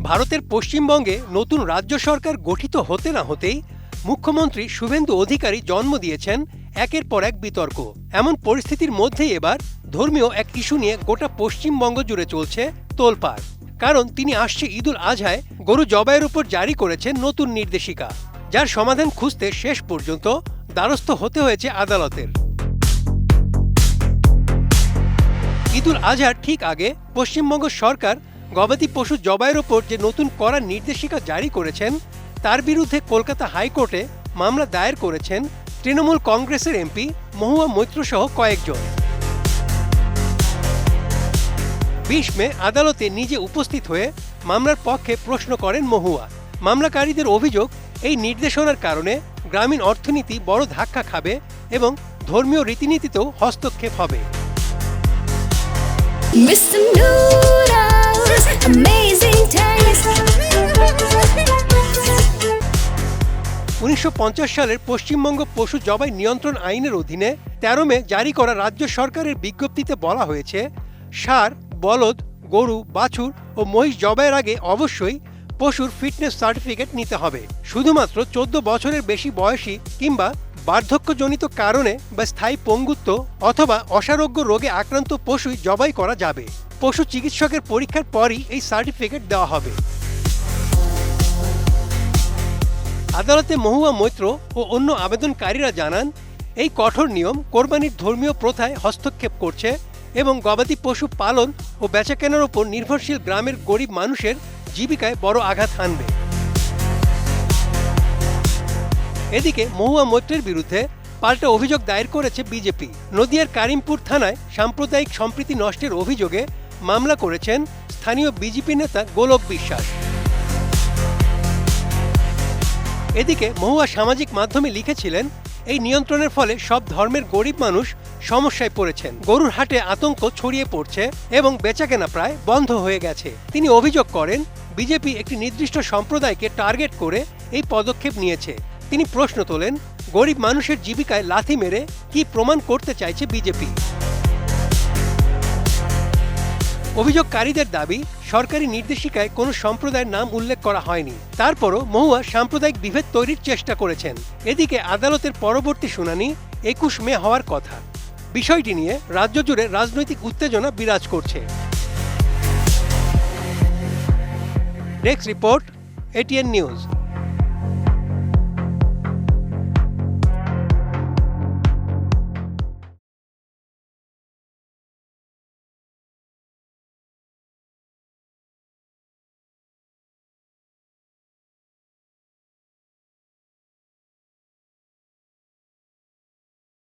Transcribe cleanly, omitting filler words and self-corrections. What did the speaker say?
ভারতের পশ্চিমবঙ্গে নতুন রাজ্য সরকার গঠিত হতে না হতেই মুখ্যমন্ত্রী শুভেন্দু অধিকারী জন্ম দিয়েছেন একের পর এক বিতর্ক। এমন পরিস্থিতির মধ্যেই এবার ধর্মীয় এক ইস্যু নিয়ে গোটা পশ্চিমবঙ্গ জুড়ে চলছে তোলপাড়। কারণ তিনি আসছে ঈদুল আজহায় গরু জবাইয়ের উপর জারি করেছেন নতুন নির্দেশিকা, যার সমাধান খুঁজতে শেষ পর্যন্ত দ্বারস্থ হতে হয়েছে আদালতের। ঈদুল আজহার ঠিক আগে পশ্চিমবঙ্গ সরকার গবাদি পশু জবাইয়ের ওপর যে নতুন কড়া নির্দেশিকা জারি করেছেন তার বিরুদ্ধে কলকাতা হাইকোর্টে মামলা দায়ের করেছেন তৃণমূল কংগ্রেসের এমপি মহুয়া মৈত্র সহ কয়েকজন। ২০ মে আদালতে নিজে উপস্থিত হয়ে মামলার পক্ষে প্রশ্ন করেন মহুয়া। মামলাকারীদের অভিযোগ, এই নির্দেশনার কারণে গ্রামীণ অর্থনীতি বড় ধাক্কা খাবে এবং ধর্মীয় রীতিনীতিতেও হস্তক্ষেপ হবে। ১৯৫০ সালের পশ্চিমবঙ্গ পশু জবাই নিয়ন্ত্রণ আইনের অধীনে ১৩ মে জারি করা রাজ্য সরকারের বিজ্ঞপ্তিতে বলা হয়েছে, ষাঁড়, বলদ, গরু, বাছুর ও মহিষ জবাইয়ের আগে অবশ্যই পশুর ফিটনেস সার্টিফিকেট নিতে হবে। শুধুমাত্র ১৪ বছরের বেশি বয়সী কিংবা বার্ধক্যজনিত কারণে বা স্থায়ী পঙ্গুত্ব অথবা অসারোগ্য রোগে আক্রান্ত পশুই জবাই করা যাবে। পশু চিকিৎসকের পরীক্ষার পরই এই সার্টিফিকেট দেওয়া হবে। আদালতে মহুয়া মৈত্র ও অন্য আবেদনকারীরা জানান, এই কঠোর নিয়ম কোরবানির ধর্মীয় প্রথায় হস্তক্ষেপ করছে এবং গবাদি পশু পালন ও বেচাকেনার ওপর নির্ভরশীল গ্রামের গরিব মানুষের জীবিকায় বড় আঘাত হানবে। এদিকে মহুয়া মৈত্রের বিরুদ্ধে পাল্টা অভিযোগ দায়ের করেছে বিজেপি। নদিয়ার কারিমপুর থানায় সাম্প্রদায়িক সম্প্রীতি নষ্টের অভিযোগে মামলা করেছেন স্থানীয় বিজেপি নেতা গোলক বিশ্বাস। এদিকে মহুয়া সামাজিক মাধ্যমে লিখেছিলেন, এই নিয়ন্ত্রণের ফলে সব ধর্মের গরিব মানুষ সমস্যায় পড়েছেন। গরুর হাটে আতঙ্ক ছড়িয়ে পড়ছে এবং বেচাকেনা প্রায় বন্ধ হয়ে গেছে। তিনি অভিযোগ করেন, বিজেপি একটি নির্দিষ্ট সম্প্রদায়কে টার্গেট করে এই পদক্ষেপ নিয়েছে। তিনি প্রশ্ন তোলেন, গরিব মানুষের জীবিকায় লাথি মেরে কি প্রমাণ করতে চাইছে বিজেপি? অভিযোগকারীদের দাবি, সরকারি নির্দেশিকায় কোনো সম্প্রদায়ের নাম উল্লেখ করা হয়নি। তারপরও মহুয়া সাম্প্রদায়িক বিভেদ তৈরির চেষ্টা করেছেন। এদিকে আদালতের পরবর্তী শুনানি ২১ মে হওয়ার কথা। বিষয়টি নিয়ে রাজ্য জুড়ে রাজনৈতিক উত্তেজনা বিরাজ করছে। Desk report, ATN news.